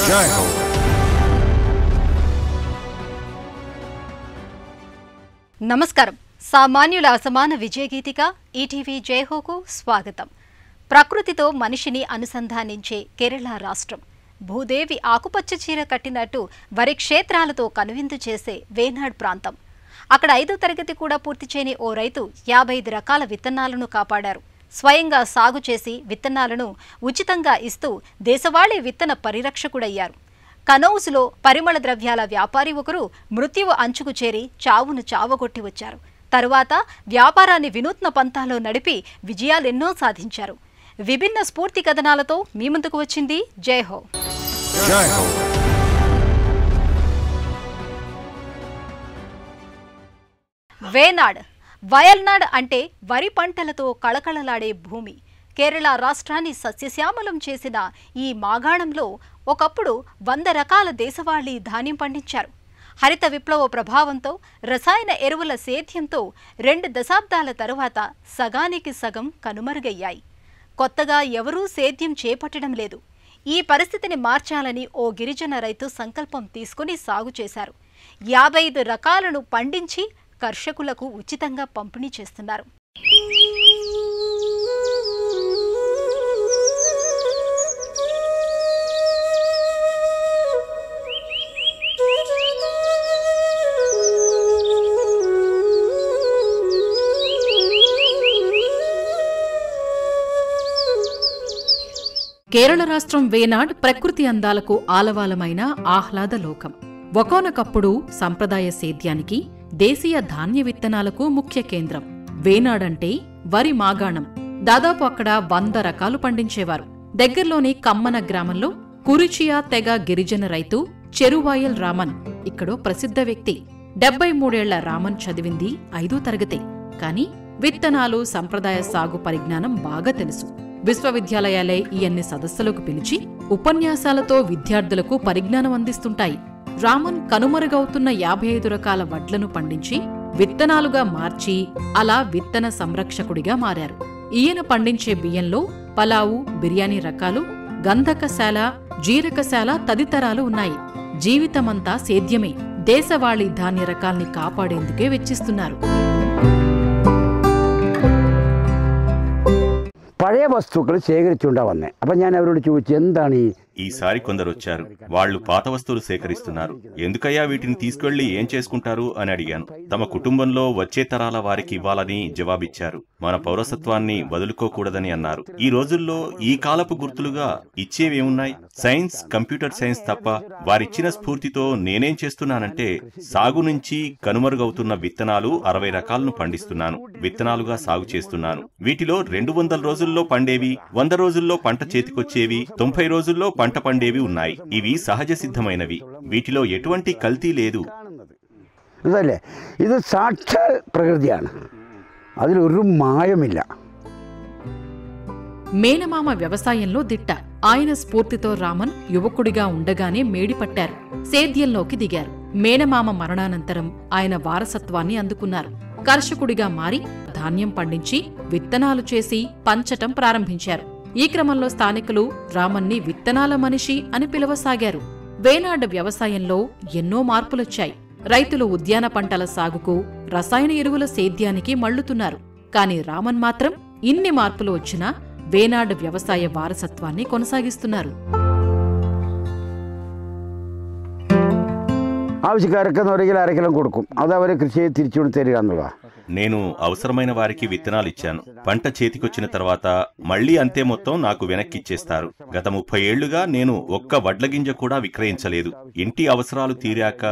జై హో. నమస్కారం. సామాన్యుల అసమాన విజయగీతిక ఈటీవీ జైహోకు స్వాగతం. ప్రకృతితో మనిషిని అనుసంధానించే కేరళ రాష్ట్రం. భూదేవి ఆకుపచ్చ చీర కట్టినట్టు వరి క్షేత్రాలతో కనువిందు చేసే వేనాడ్ ప్రాంతం. అక్కడ 5వ తరగతి కూడా పూర్తి చేయని ఓ రైతు 55 రకాల విత్తనాలను కాపాడారు. స్వయంగా సాగు చేసి విత్తనాలను ఉచితంగా ఇస్తూ దేశవాళీ విత్తన పరిరక్షకుడయ్యారు. కనౌజులో పరిమళ ద్రవ్యాల వ్యాపారి ఒకరు మృత్యువు అంచుకు చేరి చావును చావగొట్టి వచ్చారు. తరువాత వ్యాపారాన్ని వినూత్న పంతాలో నడిపి విజయాలెన్నో సాధించారు. విభిన్న స్ఫూర్తి కథనాలతో మీ ముందుకు వచ్చింది జైహో. వేనాడ్, వయల్నాడ్ అంటే వరి పంటలతో కళకళలాడే భూమి. కేరళ రాష్ట్రాన్ని సస్యశ్యామలం చేసిన ఈ మాగాణంలో ఒకప్పుడు 100 రకాల దేశవాళీ ధాన్యం పండించారు. హరిత విప్లవ ప్రభావంతో రసాయన ఎరువుల సేద్యంతో 2 దశాబ్దాల తరువాత సగానికి సగం కనుమరుగయ్యాయి. కొత్తగా ఎవరూ సేద్యం చేపట్టడం లేదు. ఈ పరిస్థితిని మార్చాలని ఓ గిరిజన రైతు సంకల్పం తీసుకుని సాగు చేశారు. 55 రకాలను పండించి కర్షకులకు ఉచితంగా పంపిణీ చేస్తున్నారు. కేరళ రాష్ట్రం వేనాడ్ ప్రకృతి అందాలకు ఆలవాలమైన ఆహ్లాద లోకం. ఒకానొకప్పుడు సంప్రదాయ సేద్యానికి, దేశీయ ధాన్య విత్తనాలకు ముఖ్య కేంద్రం. వేనాడ్ అంటే వరి మాగాణం. దాదాపు అక్కడ 100 రకాలు పండించేవారు. దగ్గర్లోని కమ్మన గ్రామంలో కురిచియా తెగ గిరిజన రైతు చెరువాయల్ రామన్ ఇక్కడో ప్రసిద్ధ వ్యక్తి. 73 ఏళ్ల రామన్ చదివింది 5వ తరగతి. కాని విత్తనాలు, సంప్రదాయ సాగు పరిజ్ఞానం బాగా తెలుసు. విశ్వవిద్యాలయాలే ఈయన్ని సదస్సులకు పిలిచి ఉపన్యాసాలతో విద్యార్థులకు పరిజ్ఞానం అందిస్తుంటాయి. రామన్ కనుమరుగవుతున్న 55 రకాల వడ్లను పండించి విత్తనాలుగా మార్చి అలా విత్తన సంరక్షకుడిగా మారారు. ఈయన పండించే బియ్యంలో పలావు, బిర్యానీ రకాలు, గంధకశాల, జీరకశాల తదితరాలు ఉన్నాయి. జీవితమంతా సేద్యమే. దేశవాళీ ధాన్య రకాల్ని కాపాడేందుకే వెచ్చిస్తున్నారు. പഴയ വസ്തുക്കൾ ശേഖരിച്ചുകൊണ്ടാ വന്നേ. അപ്പൊ ഞാൻ അവരോട് ചോദിച്ചു, എന്താണ് ఈసారి కొందరు వచ్చారు. వాళ్లు పాత వస్తువులు సేకరిస్తున్నారు. ఎందుకయ్యా వీటిని తీసుకెళ్లి ఏం చేసుకుంటారు అని అడిగాను. తమ కుటుంబంలో వచ్చే తరాల వారికి ఇవ్వాలని జవాబిచ్చారు. మన పౌరసత్వాన్ని వదులుకోకూడదని అన్నారు. ఈ రోజుల్లో ఈ కాలపు గుర్తులుగా ఇచ్చేవేమున్నాయి? సైన్స్, కంప్యూటర్ సైన్స్ తప్ప. వారిచ్చిన స్ఫూర్తితో నేనేం చేస్తున్నానంటే సాగు నుంచి కనుమరుగవుతున్న విత్తనాలు 60 రకాలను పండిస్తున్నాను. విత్తనాలుగా సాగు చేస్తున్నాను. వీటిలో 200 రోజుల్లో పండేవి, 100 రోజుల్లో పంట చేతికొచ్చేవి, 90 రోజుల్లో పంట పండేవి ఉన్నాయి. ఇవి సహజ సిద్ధమైనవి. వీటిలో ఎటువంటి కల్తీ లేదు. ఇది సాక్షాల్ ప్రకృతిയാണ്. അതിൽ ഒരു മായമില്ല. మేనమామ వ్యవసాయంలో దిట్ట. ఆయన స్ఫూర్తితో రామన్ యువకుడిగా ఉండగానే మేడిపట్టారు. సేద్యంలోకి దిగారు. మేనమామ మరణానంతరం ఆయన వారసత్వాన్ని అందుకున్నారు. కర్షకుడిగా మారి ధాన్యం పండించి విత్తనాలు చేసి పంచటం ప్రారంభించారు. ఈ క్రమంలో స్థానికులు రామన్ని విత్తనాల మనిషి అని పిలవసాగారు. వేనాడ్ వ్యవసాయంలో ఎన్నో మార్పులొచ్చాయి. రైతులు ఉద్యాన పంటల సాగుకు, రసాయన ఎరువుల సేద్యానికి మళ్లుతున్నారు. కాని రామన్ మాత్రం ఇన్ని మార్పులు వచ్చినా వేనాడ్ వ్యవసాయ వారసత్వాన్ని కొనసాగిస్తున్నారు. ആവശ്യക്കാരൊക്കെ 1 കിലോ 1/2 കിലോ കൊടുക്കും. അത് അവരെ കൃഷിയെ തിരിച്ചുകൊണ്ട് തരിക എന്നുള്ളതാ. నేను అవసరమైన వారికి విత్తనాలు ఇచ్చాను. పంట చేతికొచ్చిన తర్వాత మళ్లీ అంతే మొత్తం నాకు వెనక్కిచ్చేస్తారు. గత 30 ఏళ్లుగా నేను ఒక్క వడ్లగింజ కూడా విక్రయించలేదు. ఇంటి అవసరాలు తీరాక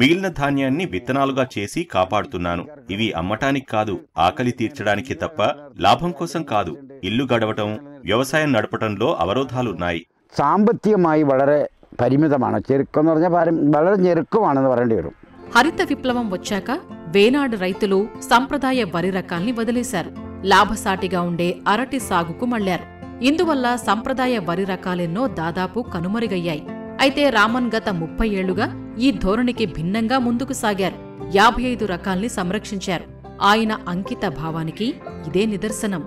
మిగిలిన ధాన్యాన్ని విత్తనాలుగా చేసి కాపాడుతున్నాను. ఇవి అమ్మటానికి కాదు, ఆకలి తీర్చడానికి తప్ప లాభం కోసం కాదు. ఇల్లు గడవటం, వ్యవసాయం నడపటంలో అవరోధాలున్నాయి. సాంబత్యമായി വളരെ പരിമിതമാണ്. ചെറുക്കെന്ന് പറഞ്ഞാൽ വളരെ ഞെരുക്കമാണെന്ന് പറയേണ്ടി വരും. హరిత విప్లవం వచ్చాక వేనాడ్ రైతులు సంప్రదాయ వరి రకాల్ని వదిలేశారు. లాభసాటిగా ఉండే అరటి సాగుకు మళ్లారు. ఇందువల్ల సంప్రదాయ వరి రకాలెన్నో దాదాపు కనుమరుగయ్యాయి. అయితే రామన్ గత 30 ఏళ్లుగా ఈ ధోరణికి భిన్నంగా ముందుకు సాగారు. 55 రకాల్ని సంరక్షించారు. ఆయన అంకిత భావానికి ఇదే నిదర్శనం.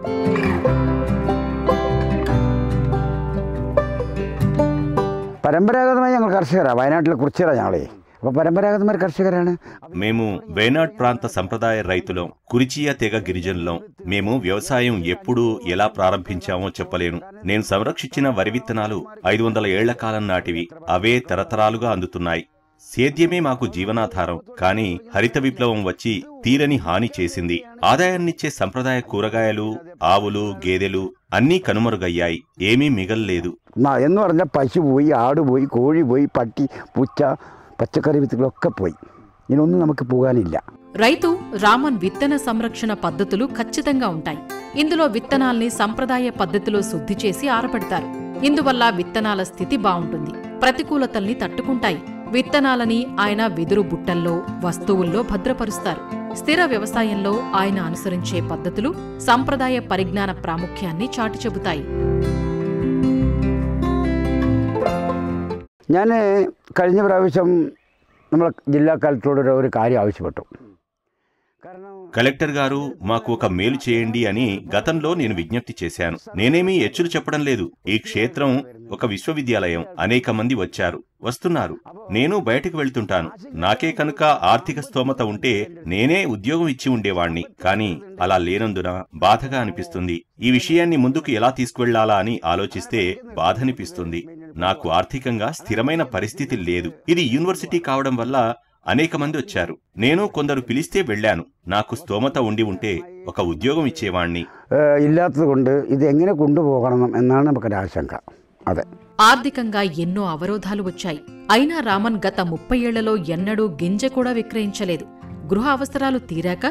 പരമ്പരാഗതമായി ഞങ്ങൾ കർഷകരാണ്. വയനാട്ടിലെ കുറിച്യരാണ് ഞങ്ങളെ. അപ്പോൾ పరంపరాగతమైన కర్షకరాണ്. మేము వేనాడ్ ప్రాంత సంప్రదాయ రైతులం, కురిచియా తెగ గిరిజనులం. మేము వ్యవసాయం ఎప్పుడు ఎలా ప్రారంభించామో చెప్పలేను. నేను సంరక్షించిన వరి విత్తనాలు 500 ఏళ్ల కాలం నాటివి. అవే తరతరాలుగా అందుతున్నాయి. సేద్యమే మాకు జీవనాధారం. కానీ హరిత విప్లవం వచ్చి తీరని హాని చేసింది. ఆదాయాన్నిచ్చే సంప్రదాయ కూరగాయలు, ఆవులు, గేదెలు అన్నీ కనుమరుగయ్యాయి. ఏమీ మిగల్లేదు. എന്ന് പറഞ്ഞാൽ പശു പോയി, ആട് പോയി, കോഴി പോയി, పట్టి, పుచ్చ, పచ్చకర్రీ విత్తులొక్క పోయి. ఇనొന്നും നമുക്ക് పోగానిല്ല. రైతు రామన్ విత్తన సంరక్షణ పద్ధతులు ఖచ్చితంగా ఉంటాయి. ఇందులో విత్తనాల్ని సంప్రదాయ పద్ధతిలో శుద్ధి చేసి ఆరబెడతారు. ఇందువల్ల విత్తనాల స్థితి బావుంటుంది, ప్రతికూలతల్ని తట్టుకుంటాయి. విత్తనాలని ఆయన వెదురు బుట్టల్లో, వస్తువుల్లో భద్రపరుస్తారు. స్థిర వ్యవసాయంలో ఆయన అనుసరించే పద్ధతులు సంప్రదాయ పరిజ్ఞాన ప్రాముఖ్యాన్ని చాటి చెబుతాయి. ഞാൻ കഴിഞ്ഞ പ്രാവശ്യം നമ്മൾ ജില്ലാ కలెక్టరోട് ഒരു കാര്യം ఆവശ്యപ്പെട്ടു. కలెక్టర్ గారు, మాకు ఒక మేలు చేయండి అని గతంలో నేను విజ్ఞప్తి చేశాను. నేనేమీ ఎచ్చులు చెప్పడం లేదు. ఈ క్షేత్రం ఒక విశ్వవిద్యాలయం. అనేక మంది వచ్చారు, వస్తున్నారు. నేను బయటకు వెళ్తుంటాను. నాకే కనుక ఆర్థిక స్తోమత ఉంటే నేనే ఉద్యోగం ఇచ్చి ఉండేవాణ్ణి. కానీ అలా లేనందున బాధగా అనిపిస్తుంది. ఈ విషయాన్ని ముందుకు ఎలా తీసుకువెళ్లాలా అని ఆలోచిస్తే బాధనిపిస్తుంది. నాకు ఆర్థికంగా స్థిరమైన పరిస్థితి లేదు. ఇది యూనివర్సిటీ కావడం వల్ల అనేక మంది వచ్చారు. నేను కొందరు పిలిస్తే వెళ్లాను. నాకు స్తోమత ఉండి ఉంటే ఒక ఉద్యోగం ఇచ్చేవాణ్ణి. ఇల్లాతదుകൊണ്ട് ఇది ఎങ്ങനെ കൊണ്ടുപോകണം എന്നാണ് നമുക്ക് ఆశంక. అదే ఆర్థికంగా ఎన్నో అవరోధాలు వచ్చాయి. అయినా రామన్ గత 30 ఏళ్లలో ఎన్నడూ గింజ కూడా విక్రయించలేదు. గృహ అవసరాలు తీరాక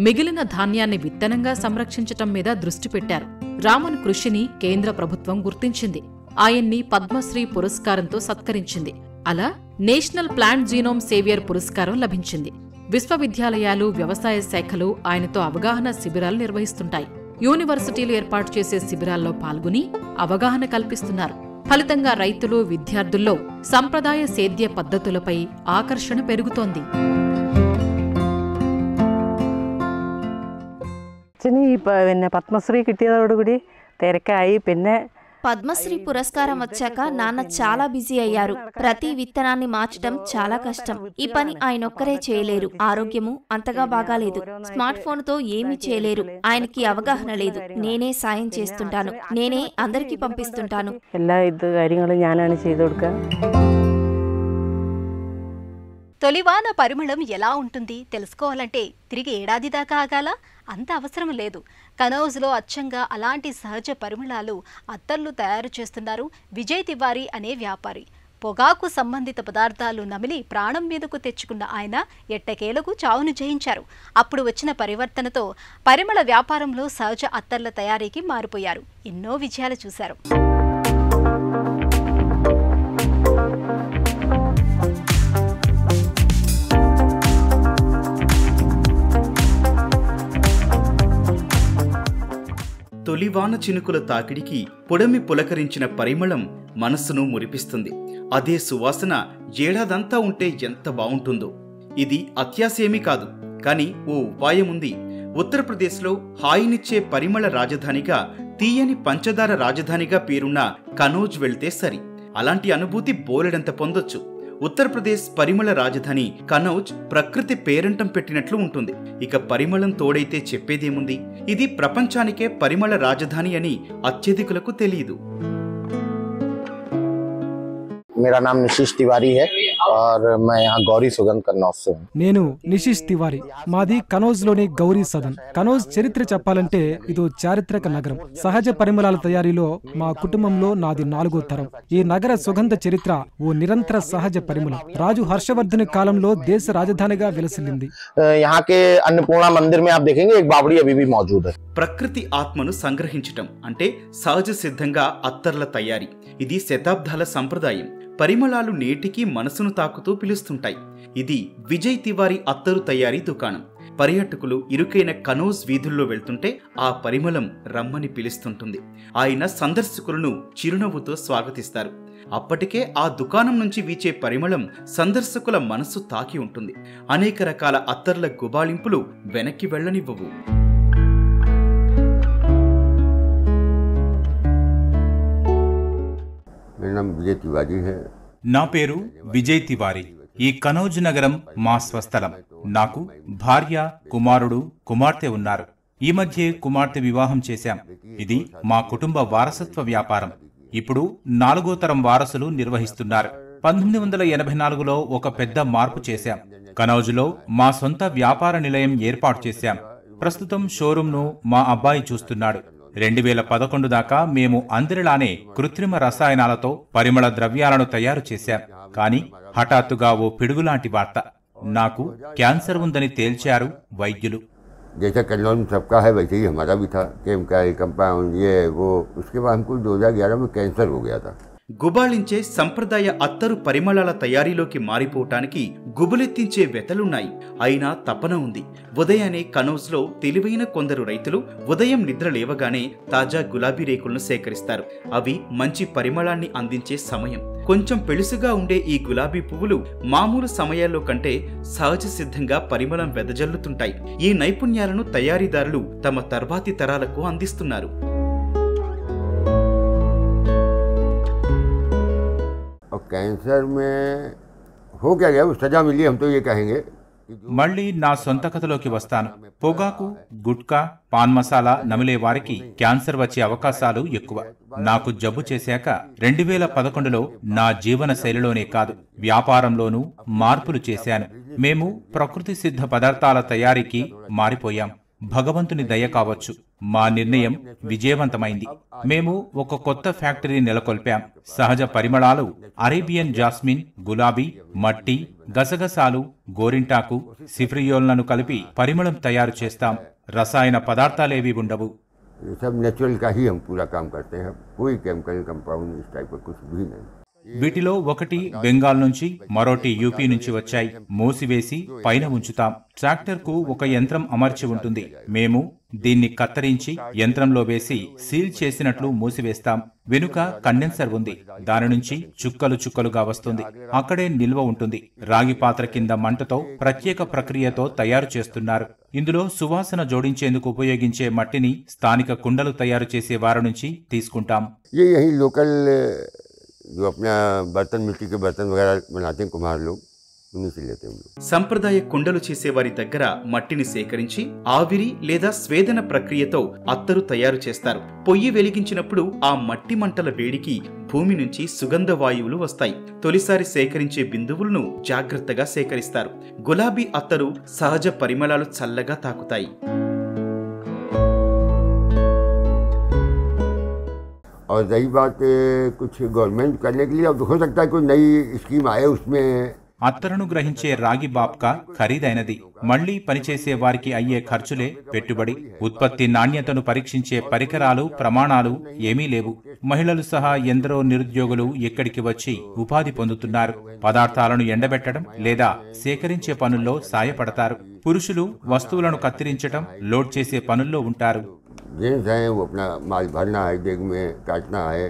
మిగిలిన ధాన్యాన్ని విత్తనంగా సంరక్షించటం మీద దృష్టి పెట్టారు. రామన్ కృషిని కేంద్ర ప్రభుత్వం గుర్తించింది. ఆయన్ని పద్మశ్రీ పురస్కారంతో సత్కరించింది. అలా నేషనల్ ప్లాంట్ జీనోమ్ సేవియర్ పురస్కారం లభించింది. విశ్వవిద్యాలయాలు, వ్యవసాయ శాఖలు ఆయనతో అవగాహన శిబిరాలు నిర్వహిస్తుంటాయి. యూనివర్సిటీలు ఏర్పాటు చేసే శిబిరాల్లో పాల్గొని అవగాహన కల్పిస్తున్నారు. ఫలితంగా రైతులు, విద్యార్థుల్లో సంప్రదాయ సేద్య పద్ధతులపై ఆకర్షణ పెరుగుతోంది. పద్మశ్రీ കിട്ടിയതോടുകൂടി തിരക്കായി. പിന്നെ పద్మశ్రీ పురస్కారం వచ్చాక నాన్న చాలా బిజీ అయ్యారు. ప్రతి విత్తనాన్ని మార్చడం చాలా కష్టం. ఈ పని ఆయనొక్కరే చేయలేరు. ఆరోగ్యము అంతగా బాగాలేదు. స్మార్ట్ ఫోన్ తో ఏమీ చేయలేరు. ఆయనకి అవగాహన లేదు. నేనే సాయం చేస్తుంటాను. నేనే అందరికీ పంపిస్తుంటాను. എല്ലാ കാര്യങ്ങളും ഞാനാണ് ചെയ്തു കൊടുക്കുക. తొలివాన పరిమళం ఎలా ఉంటుంది తెలుసుకోవాలంటే తిరిగి ఏడాది దాకా ఆగాల? అంత అవసరం లేదు. కనౌజ్లో అచ్చంగా అలాంటి సహజ పరిమళాలు అత్తర్లు తయారు చేస్తున్నారు విజయ్ తివారీ అనే వ్యాపారి. పొగాకు సంబంధిత పదార్థాలు నమిలి ప్రాణం మీదకు తెచ్చుకున్న ఆయన ఎట్టకేలకు చావును జయించారు. అప్పుడు వచ్చిన పరివర్తనతో పరిమళ వ్యాపారంలో సహజ అత్తర్ల తయారీకి మారిపోయారు. ఎన్నో విజయాలు చూశారు. తొలివాన చినుకుల తాకిడికి పొడమి పులకరించిన పరిమళం మనస్సును మురిపిస్తుంది. అదే సువాసన ఏడాదంతా ఉంటే ఎంత బావుంటుందో. ఇది అత్యాశేమీ కాదు, కానీ ఓ ఉపాయముంది. ఉత్తరప్రదేశ్లో హాయినిచ్చే పరిమళ రాజధానిగా, తీయని పంచదార రాజధానిగా పేరున్న కనౌజ్ వెళ్తే సరి. అలాంటి అనుభూతి బోలెడంత పొందొచ్చు. ఉత్తరప్రదేశ్ పరిమళ రాజధాని కనౌజ్ ప్రకృతి పేరంటం పెట్టినట్లు ఉంటుంది. ఇక పరిమళం తోడైతే చెప్పేదేముంది? ఇది ప్రపంచానికే పరిమళ రాజధాని అని అత్యధికులకు తెలియదు. मेरा नाम निशीश तिवारी है और मैं यहाँ गौरी सुगंध कन्नौज से हूँ. నేను నిశీష్ తివారీ. మాది కనౌజ్ లోని గౌరీ సదన్. కనౌజ్ చరిత్ర చెప్పాలంటే ఇదో చారిత్రక నగరం. సహజ పరిమళాల తయారీలో మా కుటుంబంలో నాది 4వ తరం. ఈ నగర సుగంధ చరిత్ర ఓ నిరంతర సహజ పరిమళం. రాజు హర్షవర్ధన్ కాలంలో దేశ రాజధానిగా వెలసిల్లింది. यहाँ के अन्नपूर्णा मंदिर में आप देखेंगे एक बावड़ी अभी भी मौजूद है. ప్రకృతి ఆత్మను సంగ్రహించటం అంటే సహజ సిద్ధంగా అత్తర్ల తయారీ. ఇది శతాబ్దాల సంప్రదాయం. పరిమళాలు నేటికి మనసును తాకుతూ పిలుస్తుంటాయి. ఇది విజయ్ తివారీ అత్తరు తయారీ దుకాణం. పర్యాటకులు ఇరుకైన కనౌజ్ వీధుల్లో వెళ్తుంటే ఆ పరిమళం రమ్మని పిలుస్తుంటుంది. ఆయన సందర్శకులను చిరునవ్వుతో స్వాగతిస్తారు. అప్పటికే ఆ దుకాణం నుంచి వీచే పరిమళం సందర్శకుల మనసు తాకి ఉంటుంది. అనేక రకాల అత్తర్ల గుబాళింపులు వెనక్కి వెళ్లనివ్వవు. मेरा नाम विजय तिवारी है నా పేరు విజయ్ తివారీ. ఈ కనౌజ్ నగరం మా స్వస్థలం. నాకు భార్య, కుమారుడు, కుమార్తె ఉన్నారు. ఈ మధ్య కుమార్తె వివాహం చేశాం. ఇది మా కుటుంబ వారసత్వ వ్యాపారం. ఇప్పుడు 4వ తరం వారసులు నిర్వహిస్తున్నారు. 1984లో ఒక పెద్ద మార్పు చేశాం. కనౌజ్లో మా సొంత వ్యాపార నిలయం ఏర్పాటు చేశాం. ప్రస్తుతం షోరూంను మా అబ్బాయి చూస్తున్నాడు. 2011 దాకా మేము అందరిలానే కృత్రిమ రసాయనాలతో పరిమళ ద్రవ్యాలను తయారు చేశాం. కానీ హఠాత్తుగా ఓ పిడుగులాంటి వార్త. నాకు క్యాన్సర్ ఉందని తేల్చారు వైద్యులు. जैसा कन्नौज में सबका है वैसे ही हमारा भी था। केमिकल कंपाउंड ये वो, उसके बाद हमको 2011 में कैंसर हो गया था। గుబాళించే సంప్రదాయ అత్తరు పరిమళాల తయారీలోకి మారిపోవటానికి గుబులెత్తించే వెతలున్నాయి. అయినా తపన ఉంది. ఉదయాన్నే కనౌజ్లో తెలివైన కొందరు రైతులు ఉదయం నిద్ర లేవగానే తాజా గులాబీ రేకులను సేకరిస్తారు. అవి మంచి పరిమళాన్ని అందించే సమయం. కొంచెం పెళుసుగా ఉండే ఈ గులాబీ పువ్వులు మామూలు సమయాల్లో కంటే సహజ సిద్ధంగా పరిమళం వెదజల్లుతుంటాయి. ఈ నైపుణ్యాలను తయారీదారులు తమ తర్వాతి తరాలకు అందిస్తున్నారు. और कैंसर में हो क्या गया, सजा मिली हम तो ये कहेंगे। మళ్లీ నా సొంత కథలోకి వస్తాను. పొగాకు, గుట్కా, పాన్ మసాలా నమిలే వారికి క్యాన్సర్ వచ్చే అవకాశాలు ఎక్కువ. నాకు జబ్బు చేశాక 2011లో నా జీవన శైలిలోనే కాదు, వ్యాపారంలోనూ మార్పులు చేశాను. మేము ప్రకృతి సిద్ధ పదార్థాల తయారీకి మారిపోయాం. భగవంతుని దయ కావచ్చు, మా నిర్ణయం విజయవంతమైంది. మేము ఒక కొత్త ఫ్యాక్టరీ నెలకొల్పాం. సహజ పరిమళాలు అరేబియన్ జాస్మిన్, గులాబీ, మట్టి, గసగసాలు, గోరింటాకు, సిఫ్రియోల్లను కలిపి పరిమళం తయారు చేస్తాం. రసాయన పదార్థాలేవి ఉండవు. सब नेचुरल का ही हम पूरा काम करते हैं। कोई केमिकल कंपाउंड इस टाइप का कुछ भी नहीं। వీటిలో ఒకటి బెంగాల్ నుంచి, మరోటి యూపీ నుంచి వచ్చాయి. మూసివేసి పైన ఉంచుతాం. ట్రాక్టర్కు ఒక యంత్రం అమర్చి ఉంటుంది. మేము దీన్ని కత్తరించి యంత్రంలో వేసి సీల్ చేసినట్లు మూసివేస్తాం. వెనుక కండెన్సర్ ఉంది. దాని నుంచి చుక్కలు చుక్కలుగా వస్తుంది. అక్కడే నిల్వ ఉంటుంది. రాగి పాత్ర కింద మంటతో ప్రత్యేక ప్రక్రియతో తయారు చేస్తున్నారు. ఇందులో సువాసన జోడించేందుకు ఉపయోగించే మట్టిని స్థానిక కుండలు తయారు చేసే వారి నుంచి తీసుకుంటాం. जो अपना बर्तन, मिट्टी के बर्तन वगैरह बनाते हैं कुम्हार लोग, उन्हीं से लेते हैं हम लोग। సంప్రదాయ కుండలు చేసేవారి దగ్గర మట్టిని సేకరించి ఆవిరి లేదా స్వేదన ప్రక్రియతో అత్తరు తయారు చేస్తారు. పొయ్యి వెలిగించినప్పుడు ఆ మట్టి మంటల వేడికి భూమి నుంచి సుగంధ వాయువులు వస్తాయి. తొలిసారి సేకరించే బిందువులను జాగ్రత్తగా సేకరిస్తారు. గులాబీ అత్తరు సహజ పరిమళాలు చల్లగా తాకుతాయి. और रही बात कुछ गवर्नमेंट करने के लिए, अब हो सकता है कोई नई स्कीम आए उसमें। అత్తరును గ్రహించే రాగి బాబ్కా ఖరీదైనది. మళ్లీ పనిచేసే వారికి అయ్యే ఖర్చులే పెట్టుబడి. ఉత్పత్తి నాణ్యతను పరీక్షించే పరికరాలు, ప్రమాణాలు ఏమీ లేవు. మహిళలు సహా ఎందరో నిరుద్యోగులు ఇక్కడికి వచ్చి ఉపాధి పొందుతున్నారు. పదార్థాలను ఎండబెట్టడం లేదా సేకరించే పనుల్లో సాయపడతారు. పురుషులు వస్తువులను కత్తిరించటం, లోడ్ చేసే పనుల్లో ఉంటారు. जेंट्स हैं, वो अपना माल भरना है, डेग में काटना है,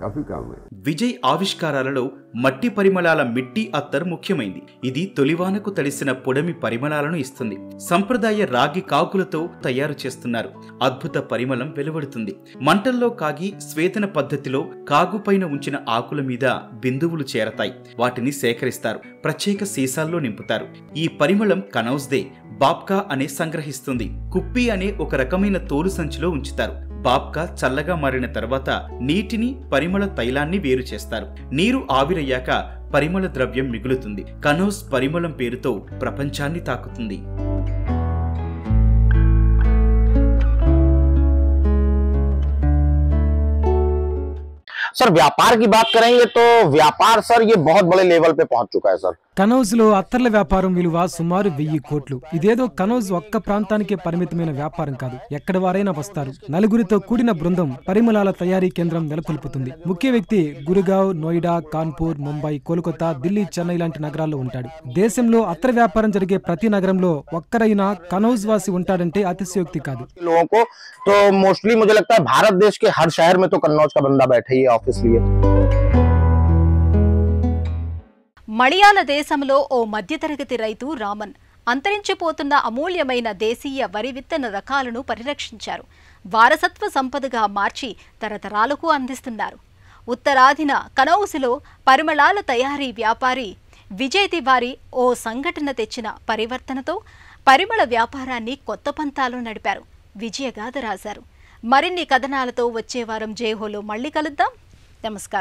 काफी काम है। విజయ్ ఆవిష్కారాలలో మట్టి పరిమళాల మిట్టి అత్తర్ ముఖ్యమైంది. ఇది తొలివానకు తడిసిన పొడమి పరిమళాలను ఇస్తుంది. సంప్రదాయ రాగి కాకులతో తయారు చేస్తున్నారు. అద్భుత పరిమళం వెలువడుతుంది. మంటల్లో కాగి స్వేదన పద్ధతిలో కాగుపైన ఉంచిన ఆకుల మీద బిందువులు చేరతాయి. వాటిని సేకరిస్తారు. ప్రత్యేక సీసాల్లో నింపుతారు. ఈ పరిమళం కనౌజ్దే. బాబ్కా అనే సంగ్రహిస్తుంది. కుప్పి అనే ఒక రకమైన తోలు సంచిలో ఉంచుతారు. బాబ్కా చల్లగా మారిన తర్వాత నీటిని, పరిమళ తైలాన్ని వేరు చేస్తారు. నీరు ఆవిరయ్యాక పరిమళ ద్రవ్యం మిగులుతుంది. కనౌజ్ పరిమళం పేరుతో ప్రపంచాన్ని తాకుతుంది. सर व्यापार की बात करेंगे तो व्यापार सर ये बहुत बड़े लेवल पे पहुंच चुका है सर। కనౌజ్ లో అత్తర్ల వ్యాపారం విలువ సుమారు 1000 కోట్లు. ఇదేదో కనౌజ్ ఒక్క ప్రాంతానికే పరిమితమైన వ్యాపారం కాదు. ఎక్కడ వారైనా వస్తారు. నలుగురితో కూడిన బృందం పరిమళాల తయారీ కేంద్రం నెలకొల్పుతుంది. ముఖ్య వ్యక్తి గురుగావ్, నోయిడా, కాన్పూర్, ముంబై, కోల్కతా, ఢిల్లీ, చెన్నై లాంటి నగరాల్లో ఉంటాడు. దేశంలో అత్తర్ వ్యాపారం జరిగే ప్రతి నగరంలో ఒక్కరైనా కనౌజ్ వాసి ఉంటాడంటే అతిశయోక్తి కాదు. लोगों को तो मोस्टली मुझे लगता है भारत देश के हर शहर में तो कन्नौज का बंदा बैठा ही है ऑफिस लिए। మలయాళ దేశంలో ఓ మధ్యతరగతి రైతు రామన్ అంతరించిపోతున్న అమూల్యమైన దేశీయ వరి విత్తన రకాలను పరిరక్షించారు. వారసత్వ సంపదగా మార్చి తరతరాలకు అందిస్తున్నారు. ఉత్తరాదిన కనౌజులో పరిమళాల తయారీ వ్యాపారి విజయ్ తివారీ ఓ సంఘటన తెచ్చిన పరివర్తనతో పరిమళ వ్యాపారాన్ని కొత్త పంతాలో నడిపారు, విజయగాథ రాశారు. మరిన్ని కథనాలతో వచ్చే వారం జైహోలో మళ్ళీ కలుద్దాం. నమస్కారం.